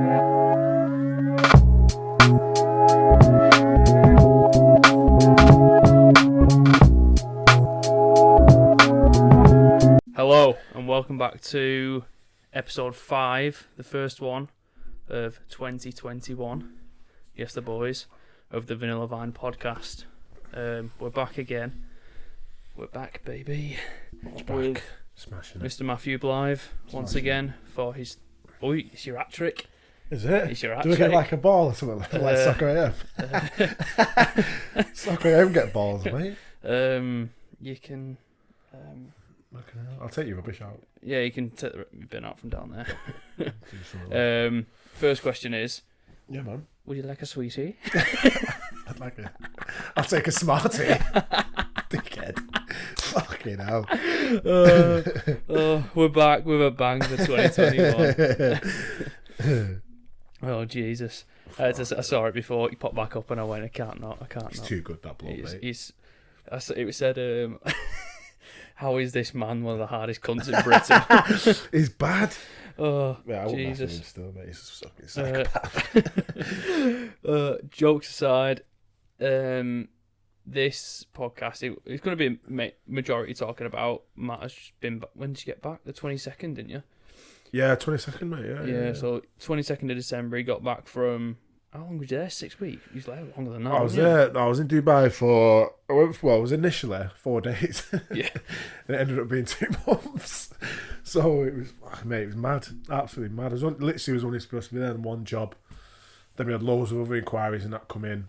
Hello and welcome back to episode 5, the first one of 2021. Yes, the boys of the Vanilla Vine podcast. We're back again. We're back, baby. With Smashing Mr. Matthew Blythe once again for his. Oh, it's your hat trick. Is it? It's your hat Do we trick. get like a ball or something like Soccer AM? Soccer AM get balls, mate. You can. Okay, I'll take your rubbish out. Yeah, you can take the bin out from down there. First question is. Yeah, man. Would you like a sweetie? I'll take a Smartie. Dickhead. Fucking hell. We're back with a bang for 2021. Oh, Jesus. I saw it before. He popped back up and I went, I can't not. He's too good, that bloke, mate. It said, how is this man one of the hardest cunts in Britain? He's bad. Oh, yeah, I wouldn't Jesus. mess with him still, mate. He's a fucking psychopath. Jokes aside, this podcast, it's going to be majority talking about Matt has just been back. When did you get back? The 22nd, didn't you? Yeah, 22nd, mate. Yeah. So 22nd of December, he got back from. How long was you there? 6 weeks. He was there longer than that. I was there. I was in Dubai for. I was initially 4 days. Yeah. And it ended up being 2 months. So it was, mate, it was mad. Absolutely mad. I was only supposed to be there on one job. Then we had loads of other inquiries and that come in.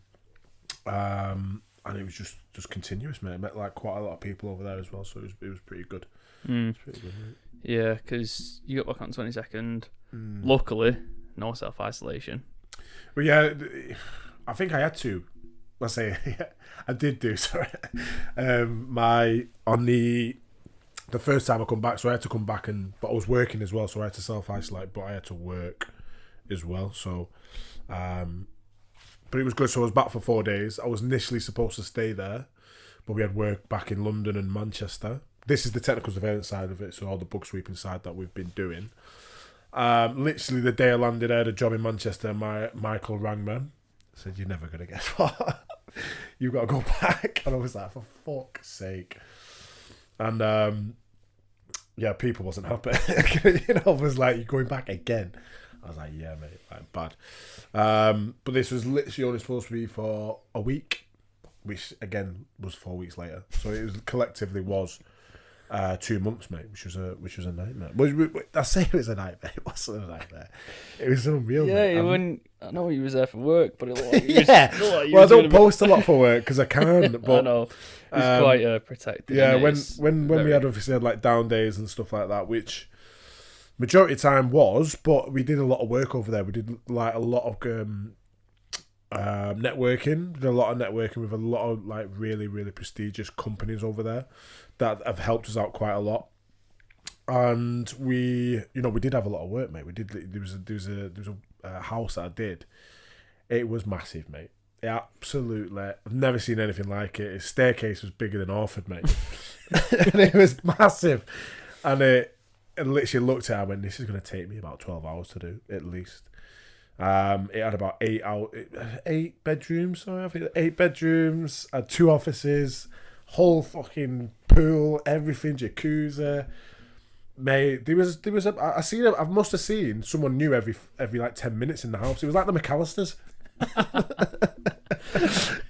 And it was just continuous, mate. I met like quite a lot of people over there as well. So it was pretty good. It was pretty good, mate. Yeah, because you got back on 22nd. Luckily, no self-isolation. But yeah, I think I had to. Let's say I did do. Sorry, the first time I come back, so I had to come back but I was working as well, so I had to self-isolate, but I had to work as well. So, but it was good. So I was back for 4 days. I was initially supposed to stay there, but we had work back in London and Manchester. This is the technical surveillance side of it, so all the bug sweeping side that we've been doing. Literally the day I landed, I had a job in Manchester. Michael rang me, said, "You're never gonna get far. You've got to go back." And I was like, "For fuck's sake!" And yeah, people wasn't happy. I was like, "You're going back again?" I was like, "Yeah, mate, like bad." But this was literally only supposed to be for a week, which again was 4 weeks later. So it was collectively was 2 months, mate, which was a nightmare. I say it was a nightmare. It wasn't a nightmare. It was unreal. Yeah, mate. I know he was there for work, but it looked like I don't post a lot for work because I can. But I know he's quite protected. Yeah, when we had obviously had like down days and stuff like that, which majority of the time was, but we did a lot of work over there. We did like a lot of networking. Did a lot of networking with a lot of like really, really prestigious companies over there that have helped us out quite a lot. And we did have a lot of work, mate. We did. There was a house that I did. It was massive, mate. Absolutely, I've never seen anything like it. His staircase was bigger than Orford, mate. And it was massive. And it literally looked at it and went, "This is going to take me about 12 hours to do at least." It had about 8 bedrooms. Sorry, I think 8 bedrooms. Had 2 offices, whole fucking pool, everything, jacuzzi. Mate, I must have seen someone new every like 10 minutes in the house. It was like the McAllisters.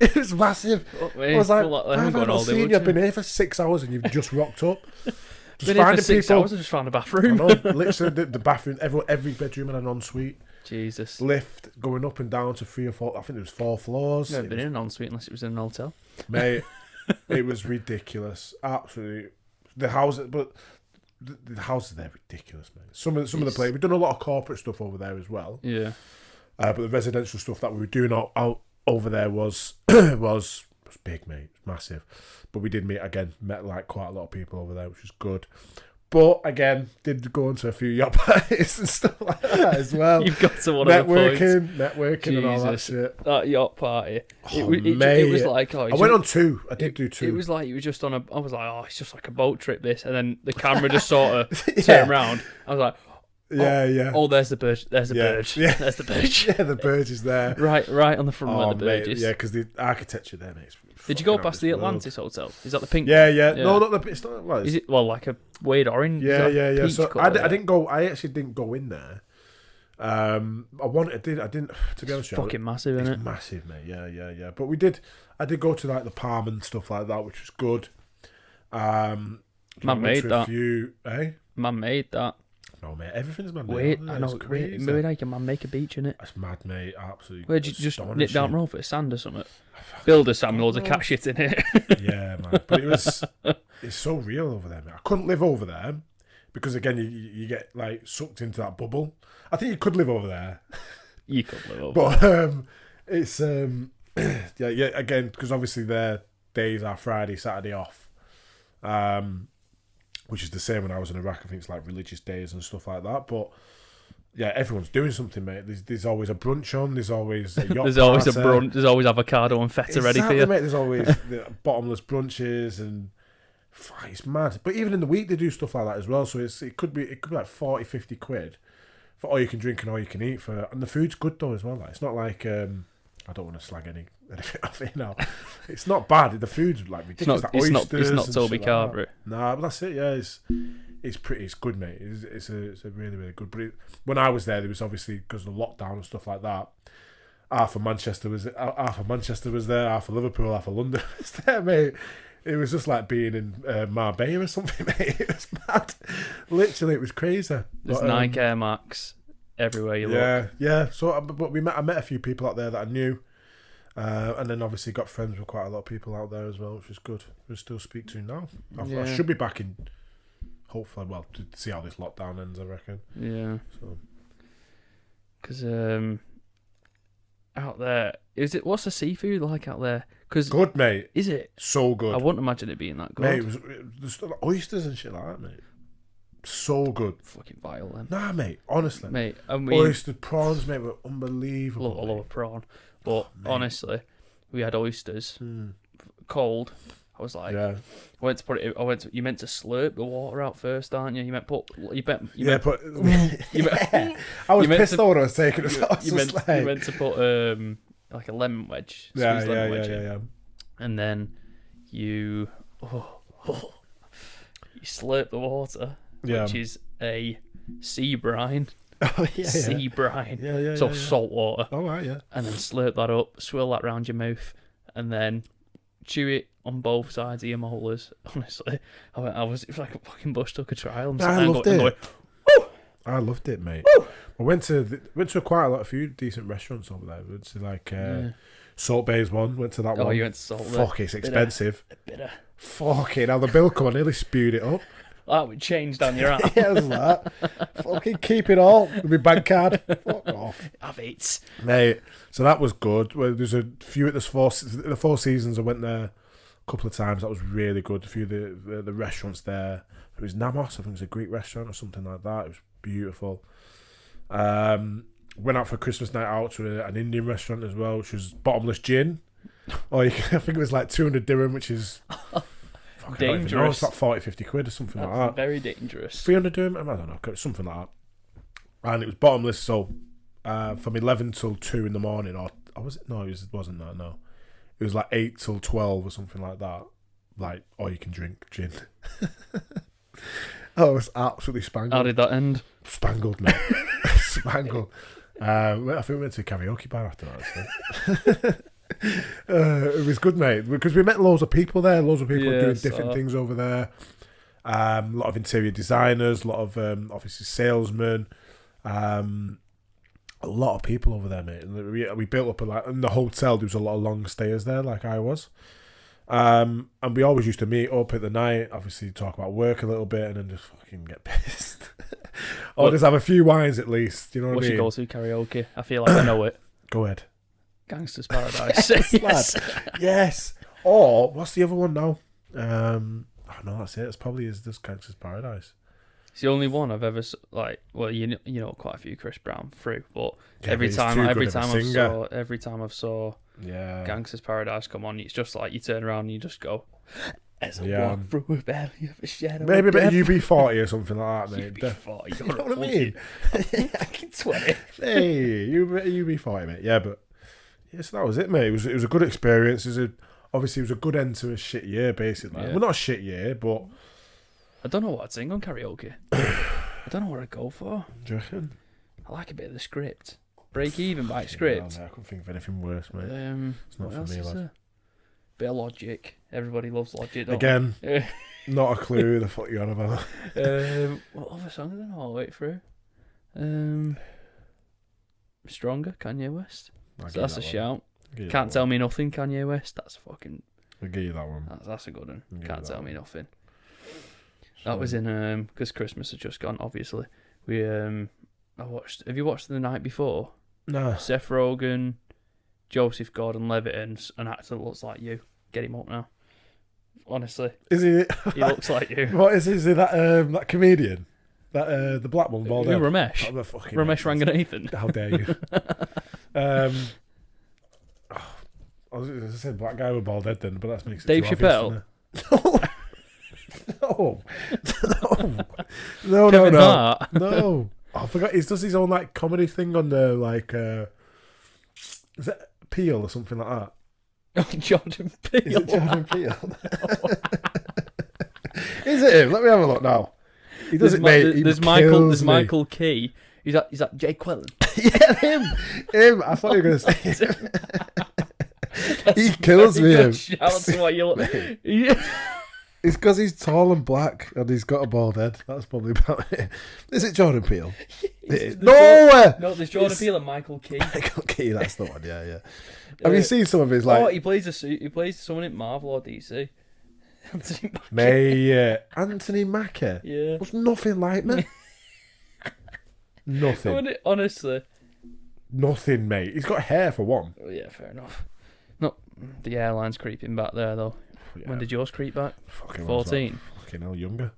It was massive. I was like, I've not seen you. I've been here for 6 hours and you've just rocked up. Been here for 6 hours and just found a bathroom. Literally, the bathroom, every bedroom had an ensuite. Jesus. Lift going up and down to 3 or 4. I think it was 4 floors. I've never been in an ensuite unless it was in an hotel. Mate, it was ridiculous. Absolutely. The houses, but the houses there are ridiculous, mate. Some of the places, we've done a lot of corporate stuff over there as well. Yeah. But the residential stuff that we were doing out over there was was big, mate. Massive. But we did met like quite a lot of people over there, which was good. But again, did go into a few yacht parties and stuff like that as well. You've got to one of the points. Networking and all that shit. That yacht party. Mate. It was like, I went on 2. I did do 2. It was like you were just on I was like, it's just like a boat trip this. And then the camera just sort of turned around. I was like, Yeah. Oh, there's the bird. There's the bird. Yeah. There's the bird. Yeah, the bird is there. Right on the front where the bird mate, is. Yeah, because the architecture there, mate. Did you go past the Atlantis Hotel? Is that the pink Yeah, one? yeah. No, not the. It's not. Well, Is it like a weird orange? Yeah. So I colour? didn't go. I actually didn't go in there. I didn't. To be honest, It's fucking massive, isn't it? It's massive, mate. Yeah. But we did. I did go to like the Palm and stuff like that, which was good. Man made that. Man made that. No, mate. Everything's man made. Wait, I know. Wait, maybe I can man make a beach in it. That's mad, mate. Absolutely. Where'd you just nip down road for a sand or something? Build a sand, loads of cat shit in it. Yeah, man. But it's so real over there, mate. I couldn't live over there because again, you get like sucked into that bubble. I think you could live over there. You could live over but it's yeah. Again, because obviously their days are Friday, Saturday off. Which is the same when I was in Iraq. I think it's like religious days and stuff like that. But yeah, everyone's doing something, mate. There's always a brunch on. There's always a yacht There's always a party. brunch. There's always avocado and feta ready for you. Mate. There's always the bottomless brunches and it's mad. But even in the week they do stuff like that as well. So it could be like 40, 50 quid for all you can drink and all you can eat and the food's good though as well. Like it's not like I don't want to slag anything off it now. It's not bad. The food's like ridiculous. It's not Toby Carvery. Nah, but that's it. Yeah, it's good, mate. It's a really, really good. But when I was there was obviously because of the lockdown and stuff like that. Half of Manchester was there. Half of Liverpool, half of London was there, mate. It was just like being in Marbella or something, mate. It was mad. Literally, it was crazy. There's Nike Air Max everywhere you look. Yeah. So, but I met a few people out there that I knew. And then obviously got friends with quite a lot of people out there as well, which is good. We still speak to now. I should be back in, hopefully, well, to see how this lockdown ends, I reckon. Yeah. So, because out there, what's the seafood like out there? Cause good, mate. Is it? So good. I wouldn't imagine it being that good. Mate, there's oysters and shit like that, mate. So good. Fucking vile, then. Nah, mate, honestly. Mate, oyster prawns, mate, were unbelievable. I love a prawn. But honestly, we had oysters cold. I was like, I went to put it. You meant to slurp the water out first, aren't you? I was pissed though when I was taking it. You meant to put like a lemon wedge, lemon wedge in. And then you slurp the water, which is a sea brine. Sea brine. So salt water. Oh, right, yeah. And then slurp that up, swirl that round your mouth, and then chew it on both sides of your molars. Honestly, it was like a fucking bush took a trial. I loved it. I loved it, mate. Woo! I went to quite a few decent restaurants over there. Went to like Salt Bay's one. Went to that one. Oh, you went to Salt Bay. Fuck, it's expensive. Bitter. Fucking hell, the bill come on, nearly spewed it up. That would change down your arm. Yeah, it was like that. Fucking keep it all with my bank card. Fuck off. Have it. Mate, so that was good. Well, there's a few at the Four Seasons. I went there a couple of times. That was really good. A few of the restaurants there. It was Namos. I think it was a Greek restaurant or something like that. It was beautiful. Went out for a Christmas night out to an Indian restaurant as well, which was bottomless gin. I think it was like 200 dirham, which is... dangerous. It's like 40, 50 quid or something like that. Very dangerous. 300 dirham? I don't know, something like that. And it was bottomless, so from 11 till 2 in the morning, or was it? No, it wasn't that, no. It was like 8 till 12 or something like that. Like, or you can drink gin. Oh, it was absolutely spangled. How did that end? Spangled, mate. Spangled. I think we went to a karaoke bar after that, actually. It was good, mate, because we met loads of people there. Loads of people doing different things over there. A lot of interior designers, a lot of obviously salesmen. A lot of people over there, mate. We built up in the hotel. There was a lot of long stayers there, like I was. And we always used to meet up at the night, obviously talk about work a little bit, and then just fucking get pissed. Or just have a few wines at least. You know what I mean? What's your go-to karaoke? I feel like I know it. Go ahead. Gangster's Paradise. Yes. Yes. Or what's the other one now? No, that's it. It's probably just Gangster's Paradise. It's the only one I've ever you know quite a few Chris Brown through, but every time I've saw Gangster's Paradise come on, it's just like you turn around and you just go As I walk through a valley of a shadow. Maybe a bit of of death. UB40 or something like that, mate. UB40, You know what I mean? I can sweat it. Hey, UB40, mate. Yeah, but yes, that was it, mate. It was a good experience. Obviously, it was a good end to a shit year, basically. Yeah. Well, not a shit year, but I don't know what I'd sing on karaoke. I don't know what I'd go for. do you reckon? I like a bit of the script. Break even by script. I couldn't think of anything worse, mate. It's not what for else me, is lad. there? Bit of Logic. Everybody loves Logic. Don't Again, they? not a clue the fuck you're on about. What other songs did I all wait through? Stronger, Kanye West. So that's a shout. Can't Tell Me Nothing, Kanye West. That's a fucking. I'll give you that one. That's a good one. I'll give Can't you Tell that Me one. Nothing. That was in because Christmas had just gone. Obviously, we I watched. Have you watched The Night Before? No. Seth Rogen, Joseph Gordon-Levitt, and an actor that looks like you. Get him up now. Honestly, Is he? he looks like you. What is he? Is he that comedian? That the black one, bald head? Ramesh. Oh, the fucking Ramesh Ranganathan. How dare you? I was going to say black guy with bald head then, but that makes it Dave too Chappelle. No, no, Kevin no, Hart. no. I forgot. He does his own like comedy thing on the like. Is it Peel or something like that? Jordan Peele. Is it Jordan Peele? Is it him? Let me have a look now. He does it, mate. He There's kills me. Michael Key. Is that Jake Quillen? Yeah, him. I thought you were going to say him. He kills me. Him. Shout out to what you look. Yeah. It's because he's tall and black and he's got a bald head. That's probably about it. Is it Jordan Peele? No! No, there's Jordan Peele and Michael Key. Michael Key, that's the one, yeah. Have you seen some of his, like... Oh, he plays someone in Marvel or DC. Anthony Mackie. Mate, Anthony Mackie. Yeah. Was nothing like me. Nothing. Honestly. Nothing, mate. He's got hair for one. Oh, yeah, fair enough. No, the airline's creeping back there, though. Yeah. When did yours creep back? Fucking 14. Fucking hell, younger.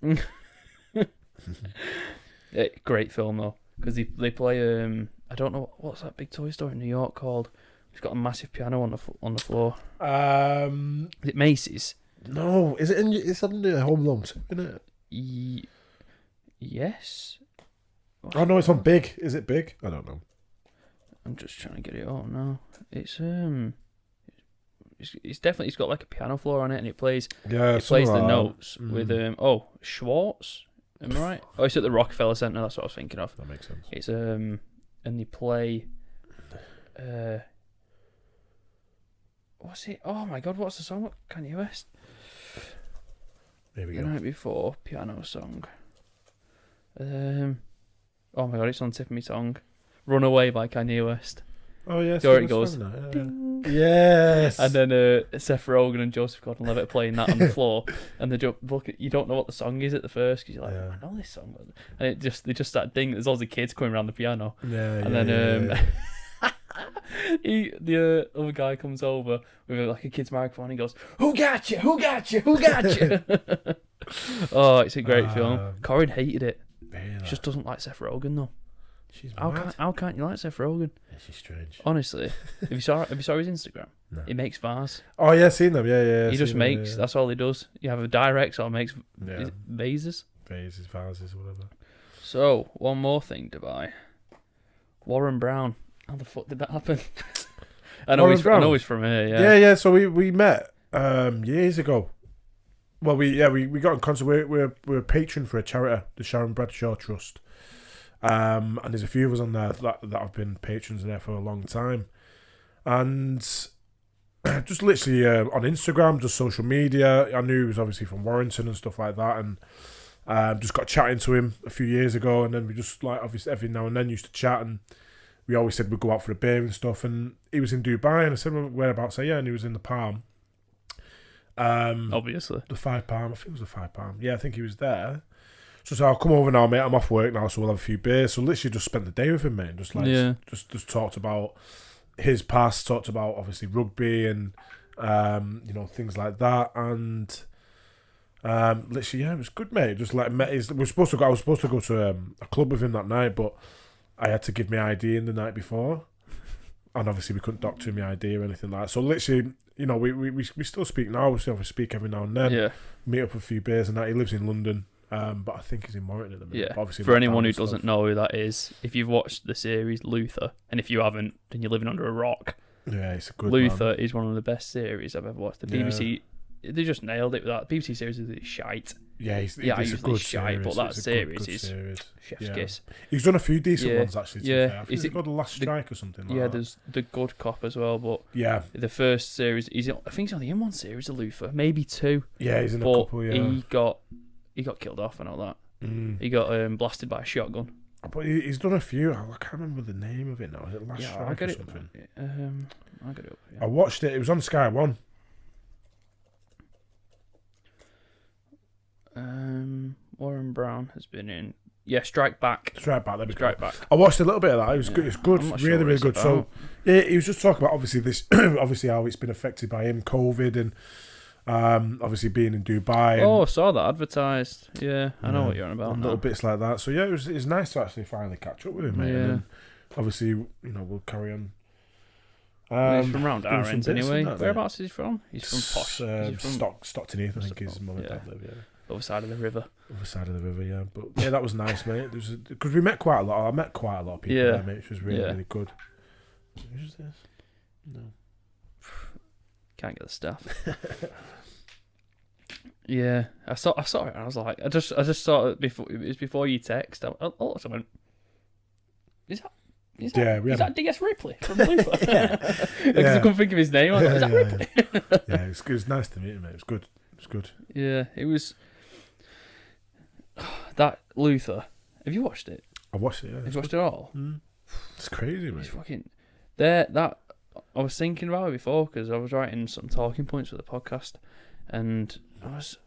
Yeah, great film though, because they play I don't know what's that big toy store in New York called. It's got a massive piano on the floor. Is it Macy's? No, is it? It's under Home Alone 2, isn't it? Yes. Oh no, it's on Big. Is it Big? I don't know. I'm just trying to get it on now. It's definitely, it's got like a piano floor on it, and it plays the notes with Schwartz. Am I right? Oh, it's at the Rockefeller Center. That's what I was thinking of. That makes sense. It's and they play. What's it? Oh my God! What's the song? Kanye West. There we The go. Night Before piano song. Oh my God! It's on the tip of my tongue. Runaway by Kanye West. Oh yes. There it goes. Yes. And then Seth Rogen and Joseph Gordon-Levitt are playing that on the floor, and they you don't know what the song is at the first because you're like, I know this song, and they just start ding. There's all the kids coming around the piano, and then the other guy comes over with like a kid's microphone. And he goes, "Who got you? Who got you? Who got you?" Oh, it's a great film. Corinne hated it. Really? She just doesn't like Seth Rogen though. She's mad. How can't you like Seth Rogen? Yeah, she's strange. Honestly, have you saw his Instagram? No. He makes vase. Oh yeah, seen them. Yeah. He just makes. Yeah. That's all he does. You have a direct or makes vases. Vases, whatever. So one more thing to buy. Warren Brown. How the fuck did that happen? I know he's from here. Yeah. So we met years ago. Well, we got in contact. We're a patron for a charity, the Sharon Bradshaw Trust. And there's a few of us on there that have been patrons there for a long time, and just literally on Instagram, just social media. I knew he was obviously from Warrington and stuff like that, and just got chatting to him a few years ago, and then we just like obviously every now and then used to chat, and we always said we'd go out for a beer and stuff. And he was in Dubai, and I said, well, whereabouts? Yeah, and he was in the Palm. Obviously, the 5 Palm. I think it was the 5 Palm. Yeah, I think he was there. So I'll come over now, mate. I'm off work now, so we'll have a few beers. So literally just spent the day with him, mate. Just just talked about his past, talked about obviously rugby and things like that. And literally, it was good, mate. Just like I was supposed to go to a club with him that night, but I had to give my ID in the night before. And obviously we couldn't doctor him the ID or anything like that. So literally, you know, we still speak now. We still speak every now and then. Yeah. Meet up for a few beers and that. He lives in London, but I think he's in Morton at the minute. Yeah. Obviously, For anyone who doesn't know who that is, if you've watched the series Luther, and if you haven't, then you're living under a rock. Yeah, it's a good Luther man. is one of the best series I've ever watched. The BBC, they just nailed it with that. The BBC series is shite. Yeah, it's a usually good shite, series. but that It's a series good is series. chef's kiss. He's done a few decent ones actually. To be fair. I think Is he's got The Last Strike or something like that. There's The Good Cop as well, but Yeah, the first series, I think he's only in one series of Luther, maybe two. yeah, he's in a But couple. Yeah, he got killed off and all that. Mm. He got blasted by a shotgun. But he's done a few. I can't remember the name of it now. Is it Last Strike I got or it. something? I got it up. Yeah. I watched it. It was on Sky One. Warren Brown has been in. Yeah, Strike Back. Strike Back. There we go. Strike Back. I watched a little bit of that. It was good. It's good. I'm not Really, sure what really it's good. So about. he was just talking about obviously this, obviously how it's been affected by him, COVID, and obviously being in Dubai. And, I saw that advertised. Yeah, I know what you're on about. and little bits like that. So yeah, it's nice to actually finally catch up with him, mate. Yeah. And then, obviously, you know, we'll carry on. He's from round our doing some ends bits anyway. and that, Whereabouts is he from? He's from Posh. Is he from Stockton Heath, I think his mum and dad live. Yeah. other side of the river? Other side of the river, yeah. But yeah, that was nice, mate. Because we met quite a lot. I met quite a lot of people Yeah. there, mate, which was really, really good. Who's this? No. Can't get the stuff. Yeah, I saw it. And I was like, I just saw it before. It was before you text. I went, is that DS Ripley from Luther? Because I couldn't think of his name. I was like, is that Ripley? Yeah, it was nice to meet him, mate. It was good. It was good. Yeah, it was. That Luther. Have you watched it? I watched it. Yeah, Have you watched it all? It's crazy, mate. It's fucking that. I was thinking about it before because I was writing some talking points for the podcast, and I was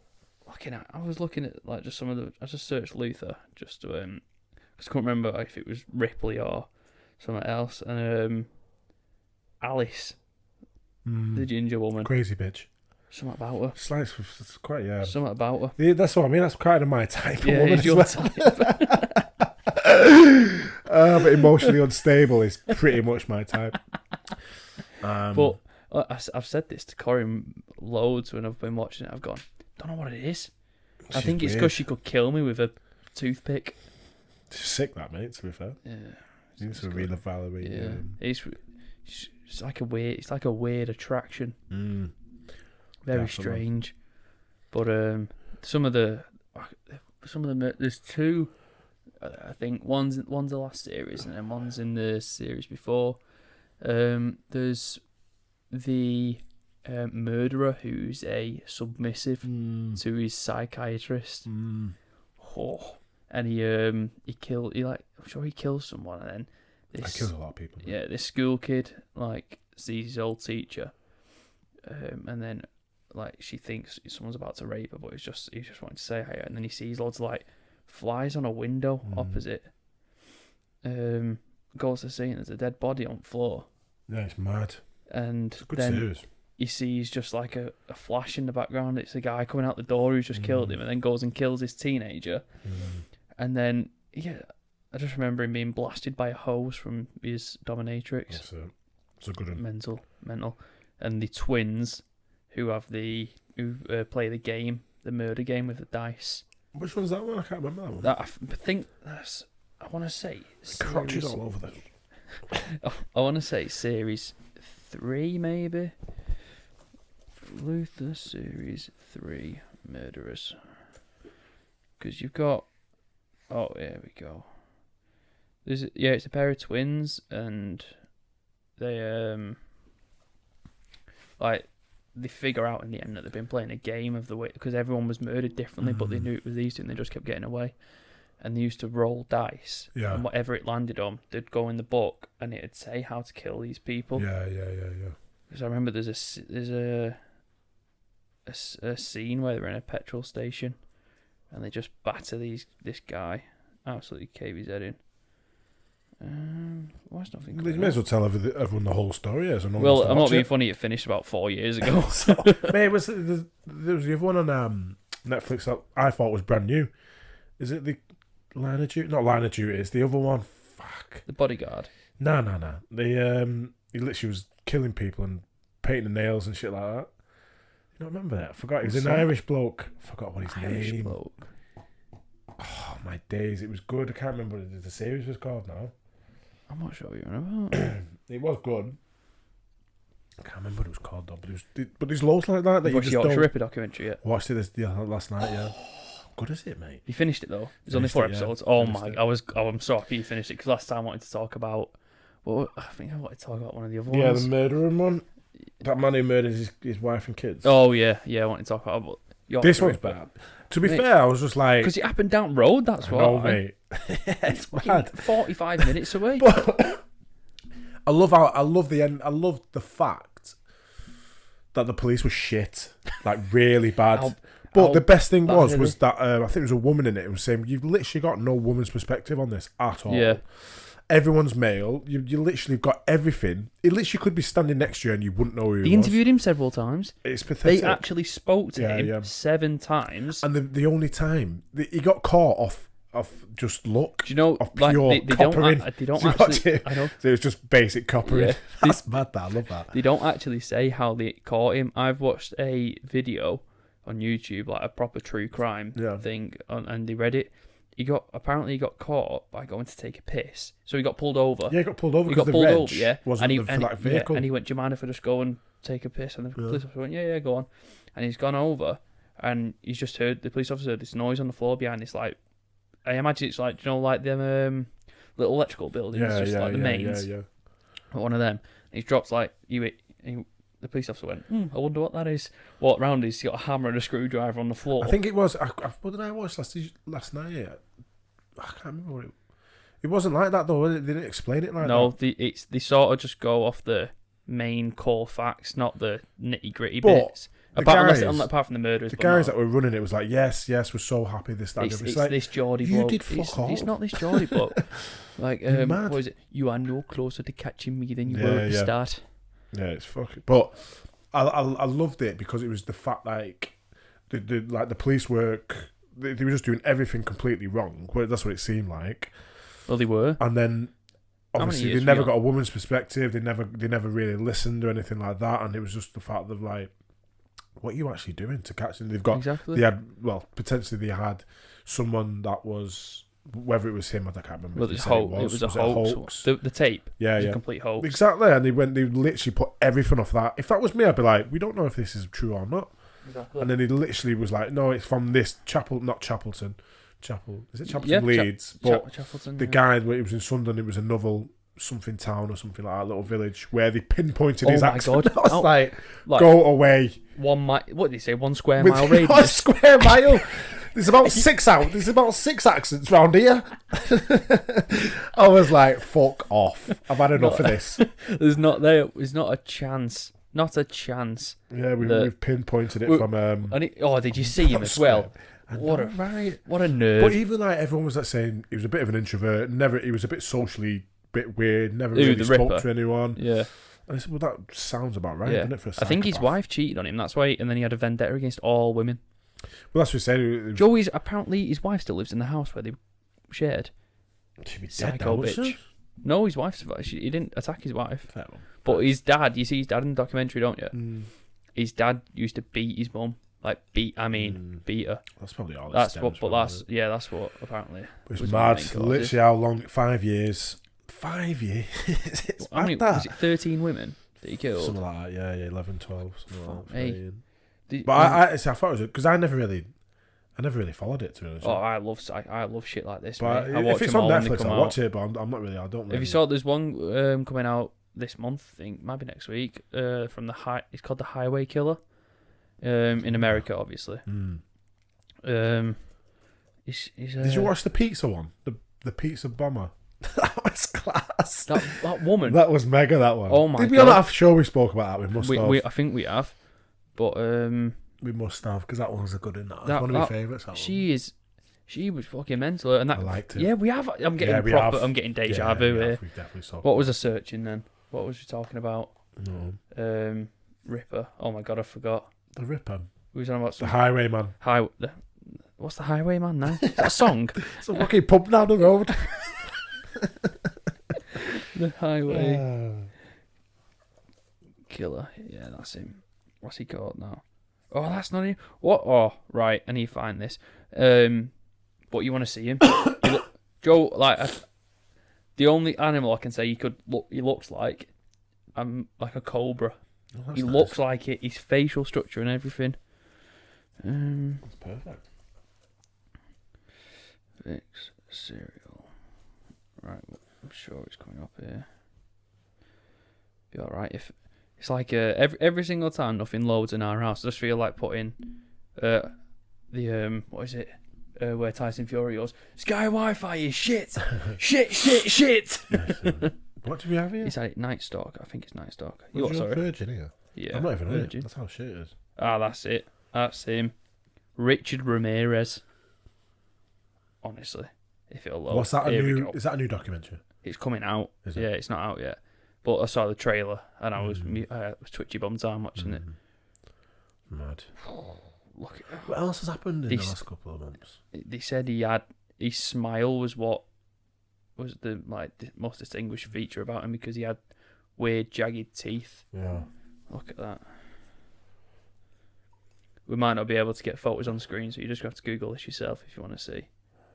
looking at like just some of the. I just searched Luther just to because I couldn't remember if it was Ripley or something else, and Alice, the ginger woman, Crazy bitch. something about her. It's quite, yeah. Something about her. Yeah, that's what I mean. That's kind of my type. Yeah, of woman it's your as well. type. But emotionally unstable is pretty much my type. But I've said this to Corinne loads when I've been watching it. I've gone, don't know what it is. I think it's because she could kill me with a toothpick. She's sick, that, mate, to be fair. Yeah. You need to real evaluate. Yeah. It's like a weird attraction. Very Definitely. strange. But some of the there's two. I think one's the last series and then one's in the series before. There's the murderer who's a submissive to his psychiatrist. Oh, and he kills someone, and then That kills a lot of people. Yeah, this school kid like sees his old teacher, and then like she thinks someone's about to rape her, but he's just wanting to say hi, and then he sees loads of like flies on a window opposite. Goes to see and there's a dead body on the floor. Yeah, it's mad. And It's a good then series. he sees just like a flash in the background. It's a guy coming out the door who's just killed him, and then goes and kills his teenager. And then I just remember him being blasted by a hose from his dominatrix. It's a good one. Mental. And the twins who play the game, the murder game with the dice. Which one's that one? I can't remember that one. That I think that's. I want to say Crotches all over there. I want to say series 3 maybe. Luther series 3 murderers. Because you've got. Oh, here we go. It's a pair of twins, and they they figure out in the end that they've been playing a game of the way because everyone was murdered differently, but they knew it was these two, and they just kept getting away. And they used to roll dice, and whatever it landed on, they'd go in the book, and it'd say how to kill these people. Yeah. Because I remember there's a scene where they're in a petrol station, and they just batter this guy, absolutely cave his head in. Why's nothing? You may as well tell everyone the whole story. As well, I'm not being funny. It finished about 4 years ago. Mate, there was the other one on Netflix that I thought was brand new. Is it the Line of Duty? Not Line of Duty. It's the other one. Fuck. The Bodyguard. No. The he literally was killing people and painting the nails and shit like that. You don't remember that? I forgot. He was an Irish bloke. I forgot what his name. Bloke. Oh my days! It was good. I can't remember what the series was called now. I'm not sure what you're on about. It was good. I can't remember what it was called though. But there's loads like that. You watched the Yorkshire Ripper documentary yet? Watched it last night. Yeah. Good is it, mate? You finished it though. There's only 4 episodes. Yeah. I'm so happy you finished it because last time I wanted to talk about. Well, I think I wanted to talk about one of the other ones. Yeah, the murdering one. That man who murdered his wife and kids. Oh yeah, I wanted to talk about. This one's bad. To be fair, I was just like, because it happened down the road. That's why. No, mate. It's bad. 45 minutes away. But I love the end. I love the fact that the police were shit, like really bad. But the best thing was that I think there was a woman in it who was saying, you've literally got no woman's perspective on this at all. Yeah. Everyone's male. You literally got everything. It literally could be standing next to you and you wouldn't know who he was. They interviewed him several times. It's pathetic. They actually spoke to him 7 times. And the only time he got caught off just luck. Do you know, of pure they coppering. They don't actually. I know. So it was just basic coppering. Yeah. That's mad. I love that. They don't actually say how they caught him. I've watched a video on YouTube, like a proper true crime thing, and they read it. He got caught by going to take a piss, so he got pulled over. Yeah, he got pulled over. He got pulled over, yeah. Wasn't vehicle. And he went, "Do you mind if I just go and take a piss?" And the police officer went, "Yeah, go on." And he's gone over, and he's just heard the police officer heard this noise on the floor behind. It's like, I imagine it's like, you know, like them little electrical buildings, the mains. Yeah. One of them. And he's dropped like the police officer went, I wonder what that is. Walked round, he's got a hammer and a screwdriver on the floor. I think it was. What did I watch last night? I can't remember what it wasn't like that though. They didn't explain it like that. No, they sort of just go off the main core facts, not the nitty gritty bits. Apart from the murderers. The guys that were running it was like, yes, we're so happy this, that, it's like, this Geordie bloke. You did fuck off. It's not this Geordie bloke. Like, what is it? You are no closer to catching me than you were at the start. Yeah, it's fucking. But I loved it because it was the fact like the police work. They were just doing everything completely wrong. Well, that's what it seemed like. Well, they were. And then obviously they never got a woman's perspective. They never really listened or anything like that. And it was just the fact of like, what are you actually doing to catch them? They had someone that was. Whether it was him, I can't remember. Well, it was a hoax. The tape was a complete hoax. Exactly, and they literally put everything off that. If that was me, I'd be like, we don't know if this is true or not. Exactly. And then he literally was like, no, it's from this Chapelton, Leeds. But Chapelton, the guy, where it was in Sunderland, it was another something town or something like that, little village, where they pinpointed his accent. God. I was like, go away. What did he say? 1 square mile radius? 1 square mile? There's about 6 accents round here. I was like, fuck off. I've had enough of this. There's not a chance. Not a chance. Yeah, we've pinpointed it from... did you see him as well? What a nerd. But even like everyone was like saying he was a bit of an introvert. He was a bit socially bit weird. Never really spoke to anyone. Yeah. And I said, well, that sounds about right, doesn't it? For a psychopath? I think his wife cheated on him. That's why, and then he had a vendetta against all women. Well, that's what he said. Joey's apparently his wife still lives in the house where they shared. She'd be dead now, bitch. No, his wife's. He didn't attack his wife. But his dad, you see his dad in the documentary, don't you? His dad used to beat his mum. Like beat her. That's probably all. That's what apparently. It was mad. Literally, how long? 5 years. 5 years. It's mad. Was it 13 women that he killed? Something like that. Yeah, 11, 12. Something like that. But I thought it was because I never really followed it, to be honest. Oh, I love shit like this. But mate. if it's on Netflix, I'll watch it. But I'm not really. I don't. If you saw, there's one coming out this month. I think might be next week. From it's called The Highway Killer. In America, obviously. Did you watch the pizza one? The pizza bomber. That was class. That woman. That was mega. That one. Oh my god. Did we on that show we spoke about that? We must have. I think we have. But we must have, because that one was a good one. That's one of my favourites. She was fucking mental, and that I liked it. Yeah, we have. I'm getting proper. I'm getting deja vu here. We definitely saw. What was I searching then? What was we talking about? No. Ripper. Oh my god, I forgot. The Ripper. We was on about the Highwayman. What's the Highwayman now? Is that a song? It's a fucking pub down the road. The Highway. killer. Yeah, that's him. What's he called now? Oh, that's not him. What? Oh, right. I need to find this. But you want to see him? Joe, the only animal I can say he looks like a cobra. Oh, He nice. looks like it. His facial structure and everything. That's perfect. Fix cereal. Right, I'm sure it's coming up here. Be alright if it's like every single time nothing loads in our house. I just feel like putting the what is it? Where Tyson Fury goes, Sky Wi-Fi is shit, shit. What do we have here? He's had Night Stalker. I think it's Night Stalker. You're Virgin here. Yeah, I'm not even Virgin. it. That's how shit it is. Ah, that's it. That's him. Richard Ramirez. Honestly, if it'll load. What's that? Here Is that a new documentary? It's coming out. Is it? Yeah, it's not out yet. But I saw the trailer and I was twitchy bum time watching it. Mad. Look, What else has happened in the last couple of months? they said his smile was what was the most distinguished feature about him because he had weird jagged teeth. Yeah. Look at that. We might not be able to get photos on screen, so you just have to Google this yourself if you want to see.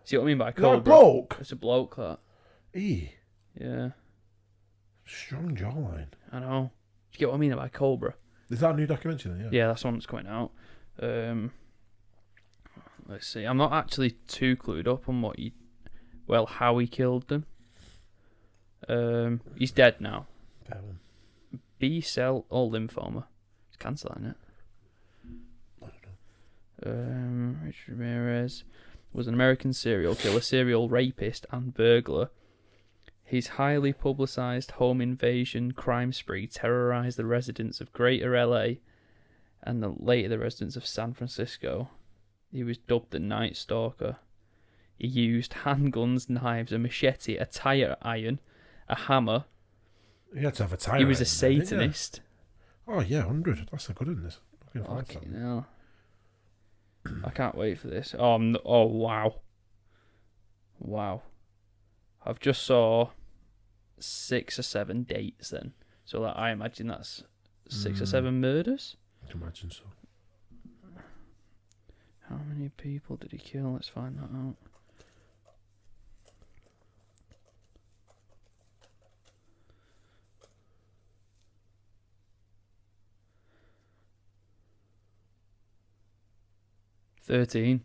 See what I mean by cobra? Is that a bloke? It's a bloke, that. Yeah. Strong jawline. I know. Do you get what I mean by cobra? Is that a new documentary then? Yeah, that's one that's coming out. Let's see. I'm not actually too clued up on how he killed them. He's dead now. B-cell or lymphoma. It's cancer, isn't it? I don't know. Richard Ramirez was an American serial killer, serial rapist, and burglar. His highly publicized home invasion crime spree terrorized the residents of Greater LA and later the residents of San Francisco. He was dubbed the Night Stalker. He used handguns, knives, a machete, a tire iron, a hammer. He had to have a tire. He was a iron, didn't Satanist. he? Oh yeah, 100. That's a good one. This. Fucking hell. I can't wait for this. Oh wow. Wow. I've just saw 6 or 7 dates then. So I imagine that's 6 or 7 murders. I can imagine so. How many people did he kill? Let's find that out. $13.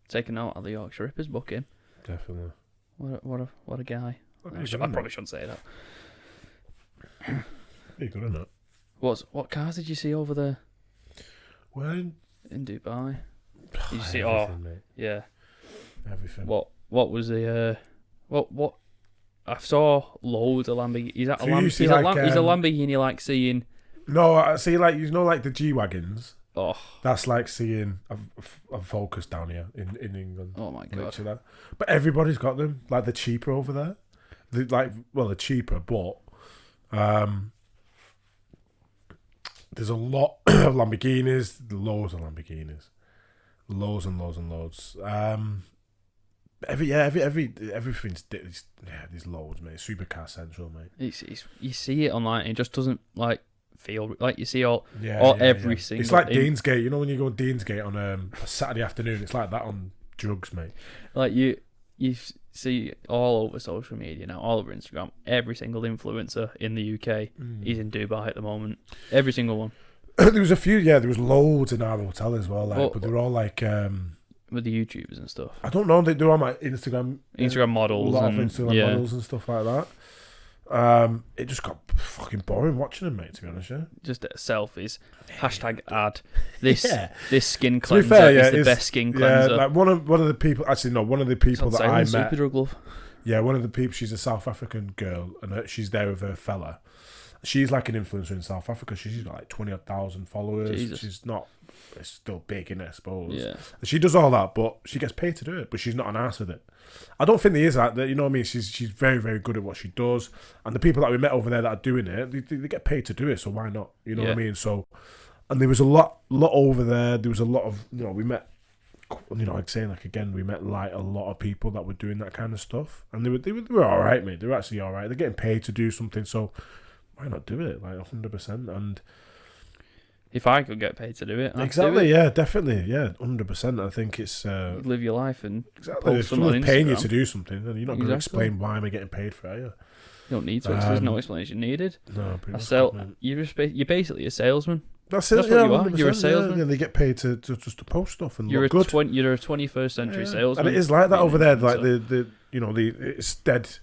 Taken out of the Yorkshire Rippers booking. Definitely. What a guy. I probably shouldn't say that. Pretty good, isn't it? What cars did you see over there? Well, In Dubai. Did you see? Mate. Yeah. Everything. What was the what? I saw loads of Lamborghini. He's a Lamborghini like seeing. No, I see. Like the G wagons. Oh, That's like seeing a Focus down here in England. oh my god! Literally. But everybody's got them. Like they're cheaper over there. They're cheaper, but there's a lot of Lamborghinis. Loads of Lamborghinis. Loads and loads and loads. Everything's there's loads, mate. Supercar central, mate. You see it online. It just doesn't feel like you see every single. It's like Deansgate. You know when you go Deansgate on a Saturday afternoon, it's like that on drugs, mate. Like you see all over social media now, all over Instagram. Every single influencer in the UK is in Dubai at the moment. Every single one. There was a few. Yeah, there was loads in our hotel as well. But they were all like. With the YouTubers and stuff. I don't know. They do on my Instagram models. A lot of Instagram models and stuff like that. It just got fucking boring watching them, mate, to be honest, yeah. Just selfies. Hashtag ad. This skin To be cleanser fair, is the best skin cleanser. Yeah, like one of the people, actually no, one of the people that I met. Superdrug Love. Yeah, one of the people, she's a South African girl, and she's there with her fella. She's like an influencer in South Africa. She's got like 20,000 followers. Jesus. She's not, it's still big, innit, I suppose. Yeah. She does all that, but she gets paid to do it, but she's not an ass with it. I don't think there is that, you know what I mean? She's very, very good at what she does. And the people that we met over there that are doing it, they get paid to do it, so why not? You know what I mean? So, and there was a lot over there. There was a lot of, we met, I'd say, again, we met a lot of people that were doing that kind of stuff. And they were all right, mate. They were actually all right. They're getting paid to do something, so why not do it? Like 100%. And if I could get paid to do it, I'd exactly, do it. yeah, definitely, yeah, 100%. I think it's You'd live your life and exactly. post If something on someone's paying you Instagram. to do something, then you're not going to Exactly. explain why am I getting paid for it, are you? You don't need to. There's no explanation needed. No, pretty much not. You're basically a salesman. That's it. That's Yeah, what you are. You're a 100%, salesman. Yeah, they get paid to just to post stuff and You're look a good. You're a 21st century salesman. And it is like that over there. Like So- it's dead.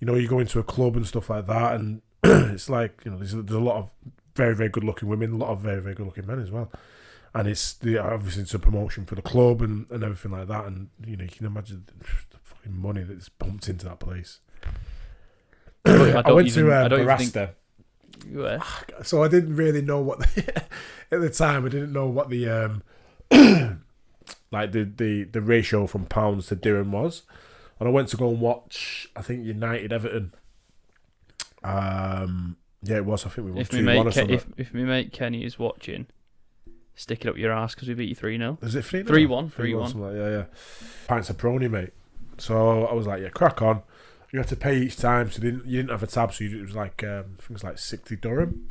You go into a club and stuff like that, and it's like there's a lot of very very good looking women, a lot of very very good looking men as well. And obviously it's a promotion for the club and everything like that. And you can imagine the fucking money that's pumped into that place. I went to Barasta. Yeah. So I didn't really know what at the time. I didn't know what the like the ratio from pounds to dirham was, and I went to go and watch. I think United Everton. Yeah, it was. I think we won 2-1 or something. If my mate Kenny is watching, stick it up your ass because we beat you 3-0. Is it 3-0? 3-1. 3-1. Like, yeah. Pints of Prony, mate. So I was like, yeah, crack on. You had to pay each time, so you didn't have a tab, so it was like I think it was like 60 dirham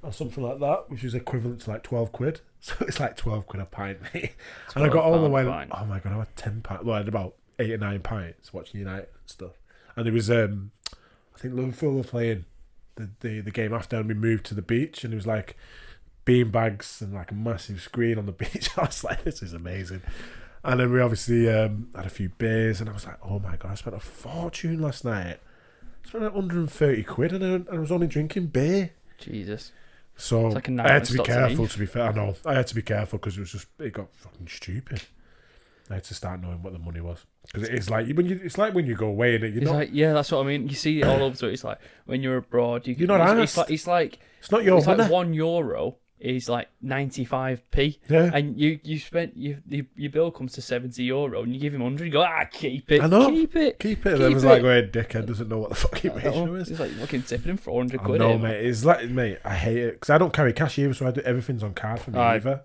or something like that, which is equivalent to like 12 quid. So it's like 12 quid a pint, mate. And I got home and went, oh my god, I had 10 pints. Well, I had about 8 or 9 pints watching United and stuff. And it was I think Liverpool were playing the game after, and we moved to the beach, and it was like bean bags and like a massive screen on the beach. I was like, this is amazing. And then we obviously had a few beers, and I was like, oh my god, I spent a fortune last night. I spent like 130 quid, and I was only drinking beer. Jesus. So like I had to be careful, to be fair. I know. I had to be careful because it got fucking stupid. I had to start knowing what the money was. Because it's like when you go away, and that's what I mean. You see it all over Twitter. It's like when you're abroad, you're not asked. It's like not your money. Like €1 is like 95p. Yeah. And you spent your bill comes to €70 and you give him 100. You go, keep it. I know. Keep it. And then it was like, wait, dickhead doesn't know what the fucking ratio is. It's like fucking tipping him 400 quid. No, mate. It's like, mate, I hate it because I don't carry cash either, so everything's on card for me either.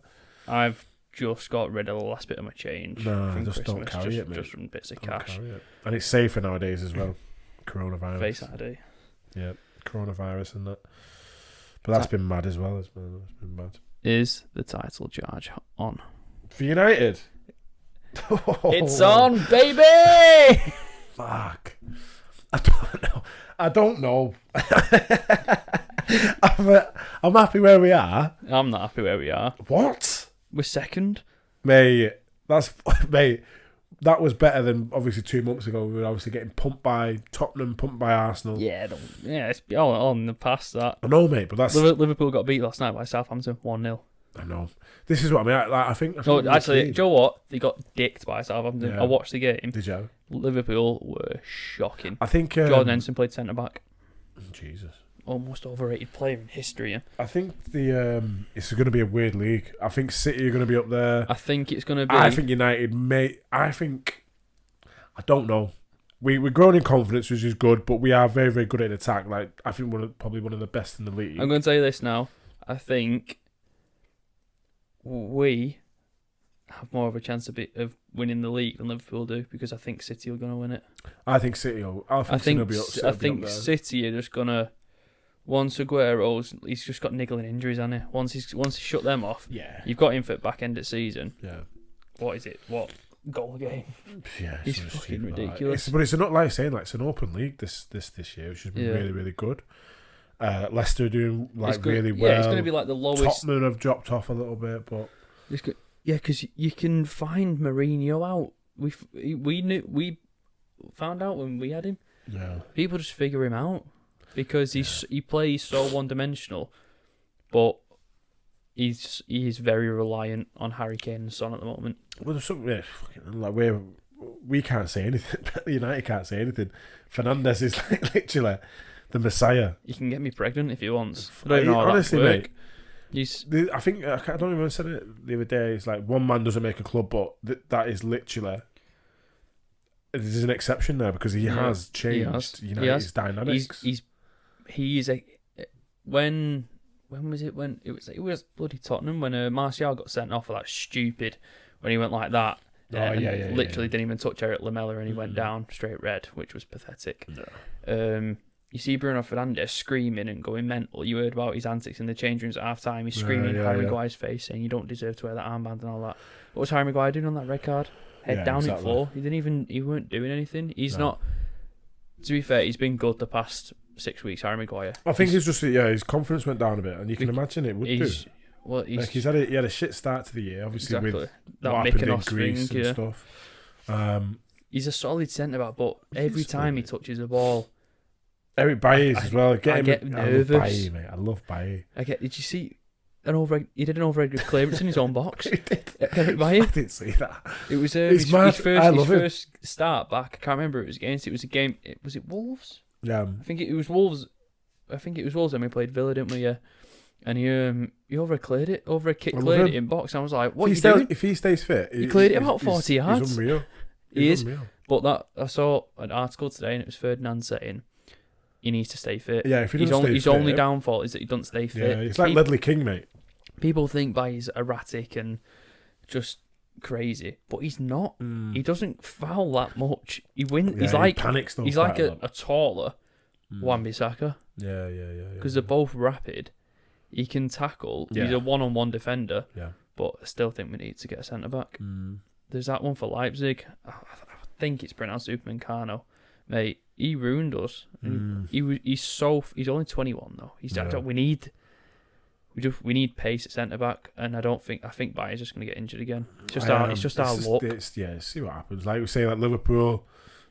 I've just got rid of the last bit of my change. No, from just Christmas, don't carry it, mate. Just from bits of cash. And it's safer nowadays as well. Coronavirus. Face ID. Yeah, coronavirus and that. But that's been mad as well. It's been mad. Is the title charge on? For United? It's on, baby! Fuck. I don't know. I'm happy where we are. I'm not happy where we are. What? We're second. Mate, that was better than obviously 2 months ago. We were obviously getting pumped by Tottenham, pumped by Arsenal. Yeah, it's all in the past that. I know, mate, but that's Liverpool got beat last night by Southampton 1-0. I know. This is what I mean. I think. No, actually, do you know what? They got dicked by Southampton. Yeah. I watched the game. Did you? Liverpool were shocking. I think Jordan Henderson played centre back. Jesus. Almost overrated player in history. I think it's going to be a weird league. I think City are going to be up there. I think it's going to be. I think United may. I don't know. We're growing in confidence, which is good, but we are very, very good at attack. Like I think we're probably one of the best in the league. I'm going to tell you this now. I think we have more of a chance of winning the league than Liverpool do because I think City are going to win it. I think City will. I think City are just going to. Once Aguero's, he's just got niggling injuries, hasn't he? Once he shut them off, yeah, you've got him for back end of season. Yeah. What is it? What goal game? Yeah, he's fucking ridiculous. But it's not like saying it's an open league this year, which has been really, really good. Leicester are doing really well. Yeah, it's going to be like the lowest. Tottenham have dropped off a little bit, but because you can find Mourinho out. We found out when we had him. Yeah, people just figure him out. Because he plays so one-dimensional, but he's very reliant on Harry Kane and Son at the moment. Well, there's something we can't say anything. United can't say anything. Fernandes is literally the messiah. He can get me pregnant if he wants. I don't know honestly, mate. I think I don't even know if I said it the other day. It's like one man doesn't make a club, but that is literally. There's an exception there because he has changed United's dynamics. When was it? When it was bloody Tottenham when Martial got sent off for that stupid when he went like that. Literally didn't even touch Eric Lamela and he went down straight red, which was pathetic. Yeah. you see Bruno Fernandes screaming and going mental. You heard about his antics in the change rooms at half time. He's screaming in Harry Maguire's face saying you don't deserve to wear that armband and all that. What was Harry Maguire doing on that red card? Head down in floor. He weren't doing anything. He's not. To be fair, he's been good the past 6 weeks, Harry Maguire. I think he's just his confidence went down a bit, and you can imagine it would do. Well, he had a shit start to the year, obviously with that what happened in Greece and stuff. He's a solid centre back, but every time he touches the ball, Eric Bailly as well. I get nervous. I love Bailly, mate. I love Bailly. Did you see he did an overhead clearance in his own box? He did. Eric Bailly. I didn't see that. It was his first start back. I can't remember who it was against. It was a game. Was it Wolves? Yeah. I think it was Wolves. And we played Villa, didn't we? Yeah. And he overcleared it, cleared it in box. I was like, "What are you doing?" If he stays fit, he cleared it about 40 yards. He's unreal. He is. But I saw an article today, and it was Ferdinand saying he needs to stay fit. Yeah, if he doesn't stay fit, his only downfall is that he doesn't stay fit. Yeah, it's like Ledley King, mate. People think he's erratic and just crazy, but he's not. He doesn't foul that much. He wins. Yeah, he panics though. He's like a taller Wan-Bissaka. Yeah. Because they're both rapid. He can tackle. Yeah. He's a one-on-one defender. Yeah. But I still think we need to get a centre back. There's that one for Leipzig. I think it's pronounced Upamecano. Mate, he ruined us. He's only 21 though. We need pace at centre back, and I think Bayer's just going to get injured again. It's just our luck. See what happens. Like we say, like Liverpool,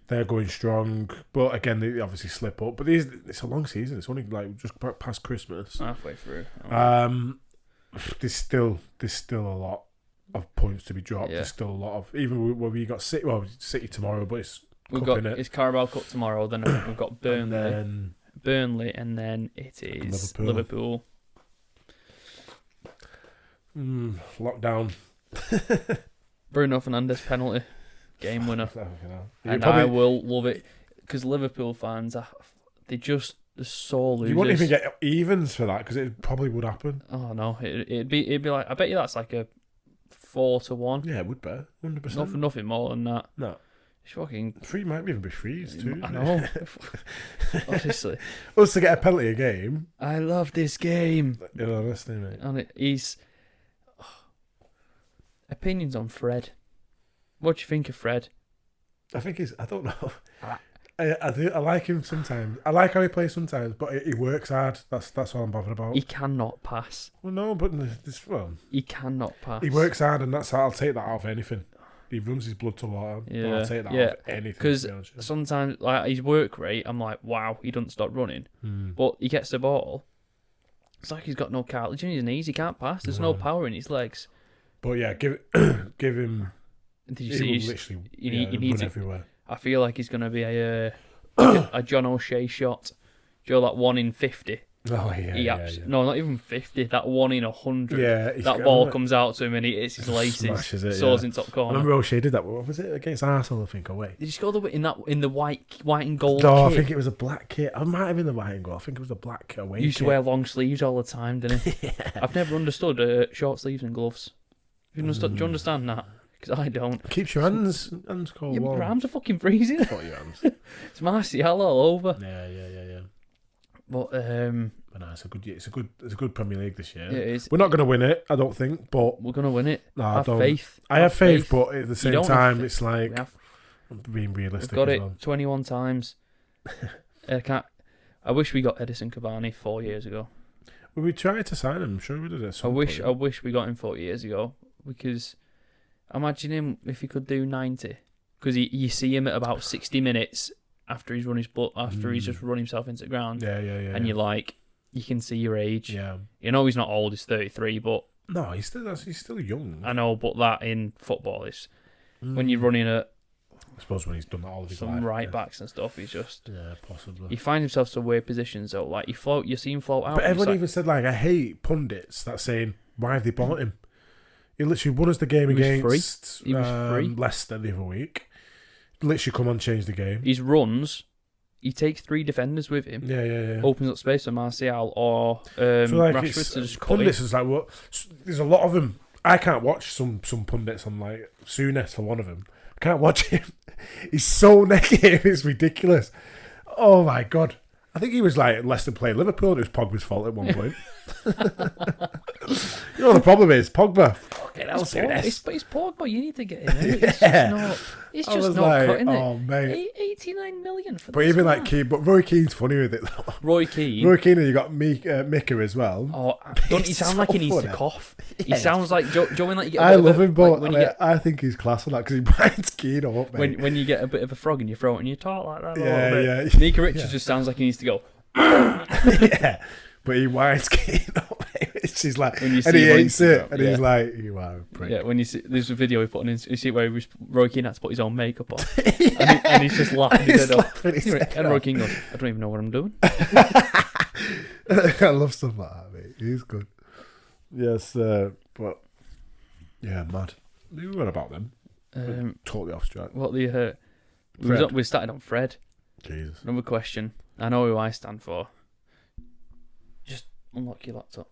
they're going strong, but again they obviously slip up. But it's a long season. It's only like just past Christmas. Halfway through. There's still a lot of points to be dropped. Yeah. There's still a lot of even when we got City tomorrow, but it's Carabao Cup tomorrow. Then we've got Burnley, and then it is Liverpool. Lockdown. Bruno Fernandes penalty, game winner, and I will love it because Liverpool fans they're so losers. You wouldn't even get evens for that because it probably would happen. Oh no, it'd be like I bet you that's like a 4-1. Yeah, it would be 100%. Nothing more than that. No, it's fucking free might even be frees too. I know. Honestly, us to get a penalty a game. I love this game. Honestly, mate. And he's opinions on Fred. What do you think of Fred? I think I don't know. I like him sometimes. I like how he plays sometimes, but he works hard. That's all I'm bothered about. He cannot pass. Well, no, but he cannot pass. He works hard, and I'll take that out of anything. He runs his blood to water. Yeah, I'll take that out of anything. Because sometimes, like his work rate, I'm like, wow, he doesn't stop running. But he gets the ball. It's like he's got no cartilage in his knees. He can't pass. There's no power in his legs. But yeah, give him. Did you see? Literally, he needs run everywhere. I feel like he's going to be a John O'Shea shot. Do you know that 1 in 50? Oh yeah. No, not even 50. That 1 in 100. Yeah, that ball comes out to him and he hits his laces. Smashes it. Soars in top corner. I remember O'Shea did that. What was it against Arsenal? I think away. Did he score in the white and gold? No, kit? I think it was a black kit. I might have been the white and gold. I think it was a black away. He used to wear long sleeves all the time, didn't he? Yeah. I've never understood short sleeves and gloves. Do you understand that? Because I don't. Keeps your hands cold warm. Your arms are fucking freezing. Got your hands. It's Martial all over. Yeah. But no, it's a good Premier League this year. It is. We're not going to win it, I don't think, but we're going to win it. No, I have faith, but at the same time, it's like being realistic. We've got it 21 times. I wish we got Edison Cavani 4 years ago. Well, we tried to sign him. I'm sure we did it. I wish we got him 4 years ago because imagine him if he could do 90. Because you see him at about 60 minutes after he's he's just run himself into the ground. Yeah. And you're like, you can see your age. Yeah. You know he's not old. He's 33, but no, he's still young. I know, but that in football is when you're running at. I suppose when he's done that all of his life. Some right backs and stuff, he's just... Yeah, possibly. He finds himself some weird positions, though. Like, you see him float out. But everyone even said, like, I hate pundits that saying, why have they bought him? He literally won us the game against he was free. Leicester the other week. Literally come on, change the game. His runs, he takes 3 defenders with him. Yeah. Opens up space for Martial or Rashford to just cut pundits is like, well, there's a lot of them. I can't watch some pundits on, like, Souness for one of them. I can't watch him. He's so negative. It's ridiculous. Oh my god. I think he was like Leicester playing Liverpool, and it was Pogba's fault at one point. You know what the problem is? Pogba. It's Pogba. You need to get in. Yeah. It's just not like, cutting oh, it. mate. 89 million for But this even man. like Keane, but Roy Keane's funny with it. Roy Keane. And you got Mika as well. Oh, don't he sound like he needs to cough? He sounds like Joe when like you get. I love him, but like, I think he's class on that because he binds Keane up, mate. When you get a bit of a frog in your throat and you talk like that. Yeah. Mika Richards just sounds like he needs to go. Yeah, but he winds Keane up. He's like, and he hates it, and he's like, "You are a prick." Yeah, when you see there's a video he put on, you see where Roy Keane had to put his own makeup on, and he's just laughing his head off. And Roy Keane goes, "I don't even know what I'm doing." I love stuff like that, mate. He's good. Yes, but yeah, mad. You were about them. Totally off track. What the we started on Fred. Jesus. Another question. I know who I stand for. Just unlock your laptop.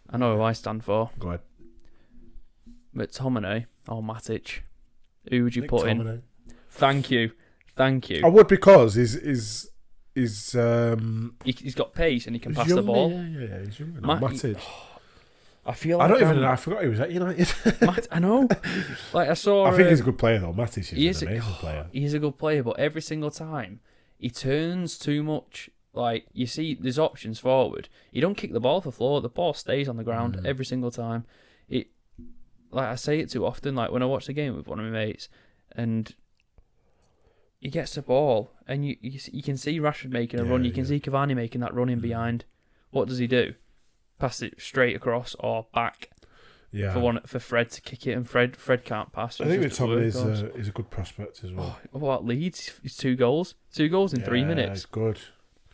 I know who I stand for. Go ahead. McTominay or Matic. Who would you put McTominay. in? Thank you. I would, because he's got pace and he can pass young, the ball. Yeah, he's younger now. Matic. I feel like I forgot he was at United. I know. Like I saw. I think he's a good player though. Matic is an amazing player. He's a good player, but every single time he turns too much. Like you see, there's options forward. You don't kick the ball off the floor. The ball stays on the ground every single time. Like I say it too often. Like when I watch the game with one of my mates, and he gets the ball, and you can see Rashford making a run. You can see Cavani making that run in behind. What does he do? Pass it straight across or back. Yeah. For Fred to kick it, and Fred can't pass. So I think McTominay is a good prospect as well. Oh, what Leeds? He's 2 goals. 2 goals in 3 minutes. Yeah, it's good.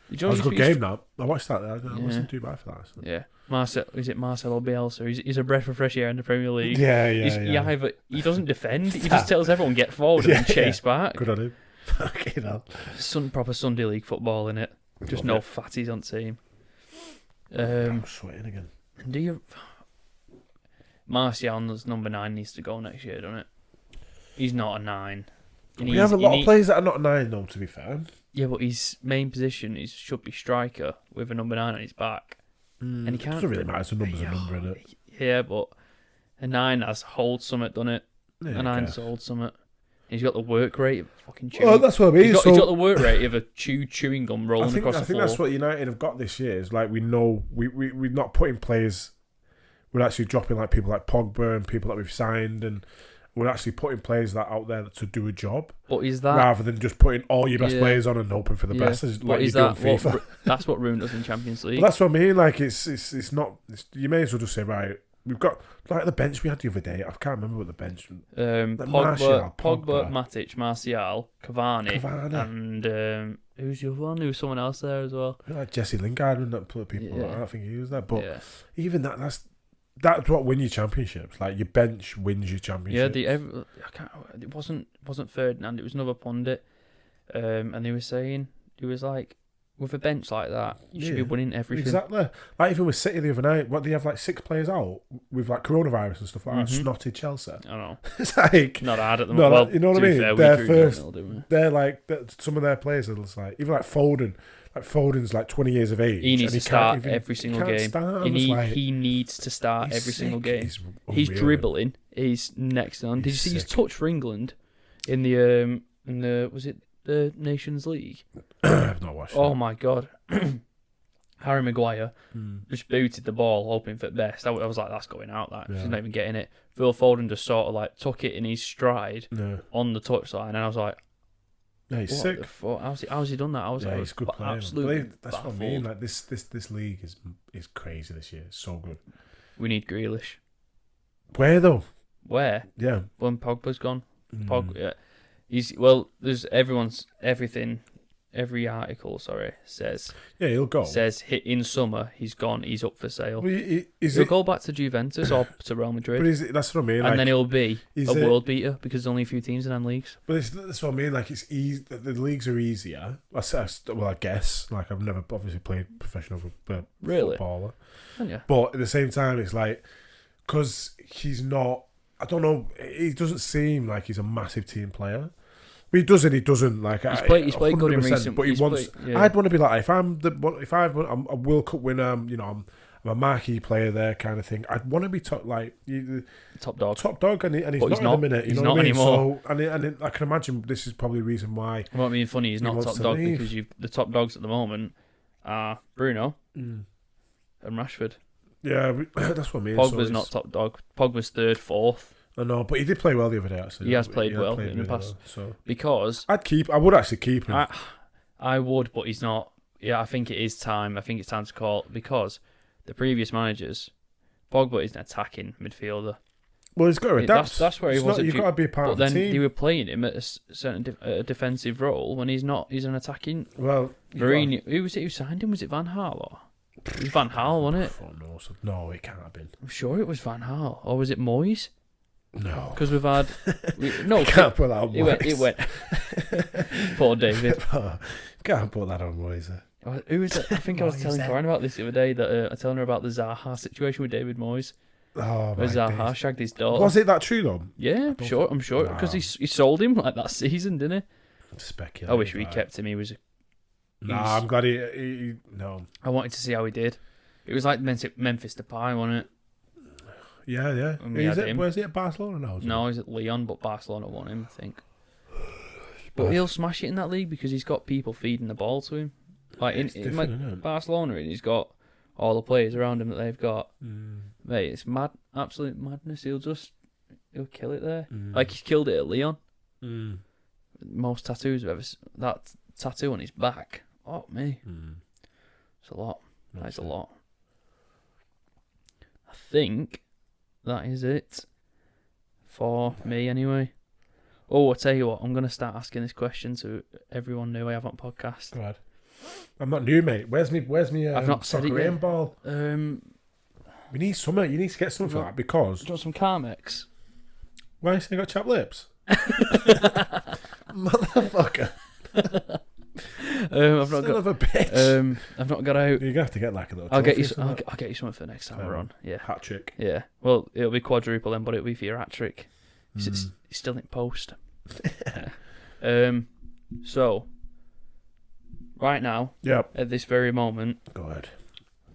That was a good game. That I watched that. I wasn't too bad for that. So. Yeah, Marcelo Bielsa? He's a breath of fresh air in the Premier League. Yeah. He doesn't defend. He just tells everyone get forward and chase back. Good on him. Fucking hell. Proper Sunday League football in it. Just no fatties on team. I'm sweating again. Do you? Martial's number 9 needs to go next year, doesn't it? He's not a 9. We have a lot of players that are not 9, though. To be fair. Yeah, but his main position should be striker with a number 9 on his back, and he can't. It doesn't really matter. It's a number's a number, isn't it? Yeah, but a 9 has hold summit, done it. Yeah, a 9 has hold summit. He's got the work rate of fucking chewing. Well, that's what I mean. He's got the work rate of a chewing gum rolling across the floor. I think that's what United have got this year. Is like we know we're not putting players. We're actually dropping like people like Pogba and people that we've signed, and we're actually putting players that out there to do a job. But is that rather than just putting all your best players on and hoping for the best? Like you do on FIFA. That's what Rooney does in Champions League. But that's what I mean. Like it's not. You may as well just say, right, we've got like the bench we had the other day. I can't remember what the bench. Pogba, Matic, Martial, Cavani. And who's the other one? There was someone else there as well. Like Jesse Lingard and that people. Like that. I think he was there. But even that's what win your championships. Like your bench wins your championships. Yeah, it wasn't Ferdinand. It was another pundit, and he was saying he was like, with a bench like that, you should be winning everything. Exactly. Like even with City the other night, what do you have like 6 players out with like coronavirus and stuff like that? Snotted Chelsea. I don't know. It's like not hard at the moment. Well, you know what I mean? Fair, they're like some of their players are just like even like Foden. Like Foden's like 20 years of age. He needs to start every single game. He needs to start every single game. He's dribbling. He's next on. Did you see his touch for England in the was it the Nations League? I've not watched. Oh my god. Harry Maguire just booted the ball, hoping for the best. I was like, that's going out. He's not even getting it. Phil Foden just sort of like took it in his stride on the touchline, and I was like, yeah, he's sick. How's he done that? I was like, he's a good player. Absolutely, that's what I mean. Like this league is crazy this year. It's so good. We need Grealish. Where though? Where? Yeah. When Pogba's gone. Pogba. There's everything. Every article, says. Yeah, he'll go. Says in summer he's gone. He's up for sale. Well, he'll go back to Juventus or to Real Madrid. But that's what I mean. And then he'll be a world beater because there's only a few teams in them leagues. But that's what I mean. Like it's easy. The leagues are easier. I guess. Like I've never obviously played professional footballer. Yeah. But at the same time, it's like because he's not. I don't know. He doesn't seem like he's a massive team player. But he does and he doesn't. Like He's played good in 100%, recent. But he wants. I'd want to be like I'm a World Cup winner. I'm a marquee player there, kind of thing. I'd want to be top dog, and he's not in a minute. He's not anymore. So, and I can imagine this is probably the reason why. What being funny, he's not top dog because the top dogs at the moment are Bruno and Rashford. Yeah, that's what I mean. Pogba's not top dog. Pogba's third, fourth. I know, but he did play well the other day. Actually, he has played well in the past. Because I would actually keep him. I would, but he's not. Yeah, I think it is time. I think it's time to call because the previous managers, Pogba is an attacking midfielder. Well, he's got to adapt. That's where he was. You've got to be a part of the team. But then they were playing him at a certain defensive role when he's not. He's an attacking. Well, Mourinho. Who was it who signed him? Was it Van Gaal? Or? It was Van Gaal, wasn't it? No, it can't have been. I'm sure it was Van Gaal, or was it Moyes? No, because we've had can't put that on Moyes. It went. Poor David. Can't put that on Moyes. Who was it? I think I was telling Corinne about this the other day. That I telling her about the Zaha situation with David Moyes. Oh, where Zaha shagged his daughter. Was it that true though? Yeah, I'm sure because he sold him like that season, didn't he? Speculate. I wish we kept him. He was. I'm glad he. No. I wanted to see how he did. It was like Memphis Depay, wasn't it? Yeah. Where's he at Barcelona now? No, he's at Lyon, but Barcelona won him, I think. But he'll smash it in that league because he's got people feeding the ball to him. Like in Barcelona, and he's got all the players around him that they've got. Mate, it's mad, absolute madness. He'll kill it there. Like he's killed it at Lyon. Most tattoos I've ever. That tattoo on his back. Oh me, it's a lot. That's a lot. I think that is it for me anyway. Oh, I'll tell you what, I'm going to start asking this question to everyone new I have on podcast. Go ahead. I'm not new, mate. Where's me I've not said it yet. Ball? We need something. You need to get something for that because... Do you want some Carmex? Why are you saying you got chapped lips? Motherfucker. I've not Son of a bitch. I've not got out. You're going to have to get like a little I'll get you something for the next time we're on. Yeah. Hat trick. Yeah. Well, it'll be quadruple then, but it'll be for your hat trick. It's still in post. So, right now, at this very moment, go ahead.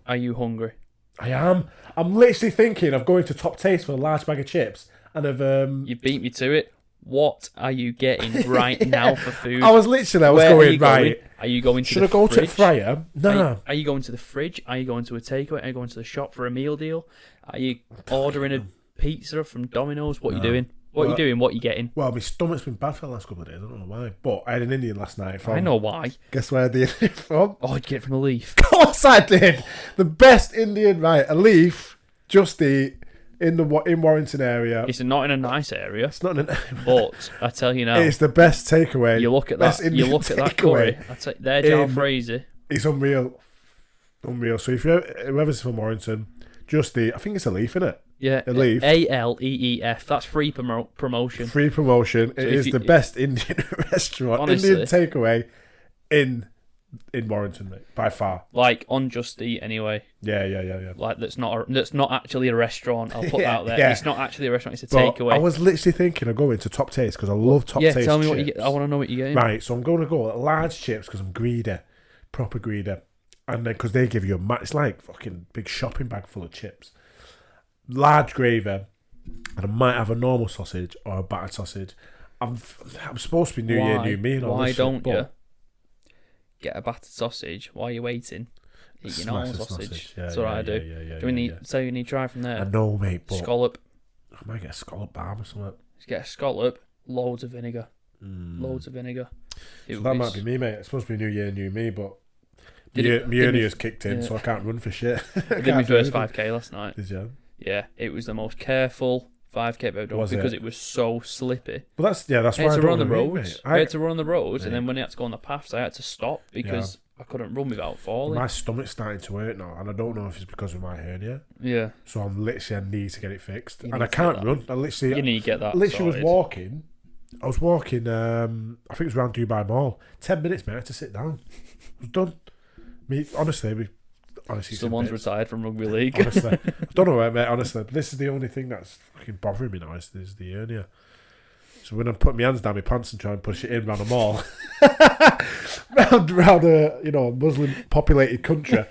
Are you hungry? I am. I'm literally thinking of going to Top Taste for a large bag of chips and of You beat me to it. What are you getting right now for food? I was going right. Are you going to Should I go to the fryer? No. Are you going to the fridge? Are you going to a takeaway? Are you going to the shop for a meal deal? Are you ordering a pizza from Domino's? What are you doing? What are you doing? What are you getting? Well, my stomach's been bad for the last couple of days. I don't know why. But I had an Indian last night. I know why. Guess where I had the Indian from? Oh, I'd get it from a Leaf. Of course I did. The best Indian, right? A Leaf, Just Eat, in Warrington area. It's not in a nice area. It's not in but I tell you now. It's the best takeaway. You look at that. You look at that curry. Their jalfrezi. It's unreal. Unreal. So if whoever's from Warrington, Just Eat. I think it's a Leaf, isn't it? Yeah, a Leaf. ALEEF. That's free promotion. Free promotion. It is the best Indian restaurant, honestly, Indian takeaway in Warrington, mate, by far. Like on Just Eat, anyway. Yeah. Like that's not actually a restaurant. I'll put that out there. Yeah. It's not actually a restaurant. It's a takeaway. I was literally thinking of going to Top Taste because I love Top Taste. Yeah, tell me chips. what you get. I want to know what you're getting. Right, so I'm going to go at large chips because I'm greedy, proper greedy, and then because they give you it's like fucking big shopping bag full of chips. Large gravy, and I might have a normal sausage or a battered sausage. I'm supposed to be New Year, New Me, and all this shit. Why don't you get a battered sausage while you're waiting? Eat your normal sausage. Yeah, that's what I do. Yeah, do we need? So you need to try from there. I know, mate. But scallop. I might get a scallop balm or something. Just get a scallop, loads of vinegar. Loads of vinegar. So that might be me, mate. It's supposed to be New Year, New Me, but my hernia's kicked in, so I can't run for shit. I did my first 5k last night. Did you? Yeah, it was the most careful 5k I've ever done because it was so slippy. But that's why I had to don't run on the roads. I had to run on the roads, mate. And then when I had to go on the paths, I had to stop because I couldn't run without falling. My stomach's starting to hurt now, and I don't know if it's because of my hernia. Yeah. So I need to get it fixed, and I can't run. You need to get that. I literally was walking. I was walking. I think it was around Dubai Mall. 10 minutes, mate. I had to sit down. I was done. Honestly, someone's retired from rugby league. Honestly, I don't know, mate. Honestly, but this is the only thing that's fucking bothering me now. Is the hernia. So when I put my hands down my pants and try and push it in round a mall, round a Muslim populated country,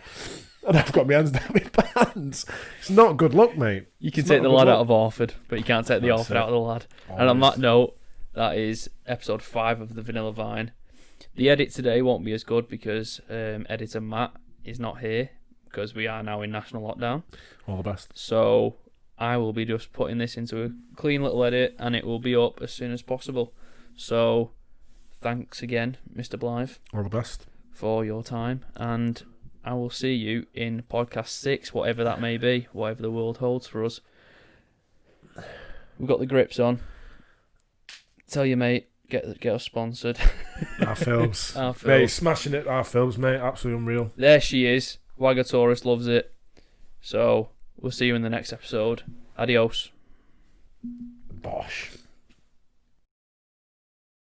and I've got my hands down my pants. It's not good luck, mate. You can take the lad out of Orford, but you can't take the Orford out of the lad. Always. And on that note, that is episode 5 of the Vanilla Vine. The edit today won't be as good because editor Matt is not here because we are now in national lockdown. All the best. So I will be just putting this into a clean little edit and it will be up as soon as possible. So thanks again, Mr. Blythe. All the best. For your time, and I will see you in podcast 6, whatever that may be, whatever the world holds for us. We've got the grips on. Tell your mate, get us sponsored. Our films. Our films. Mate, smashing it, our films, mate. Absolutely unreal. There she is. Wagatoris loves it. So, we'll see you in the next episode. Adios. Bosh.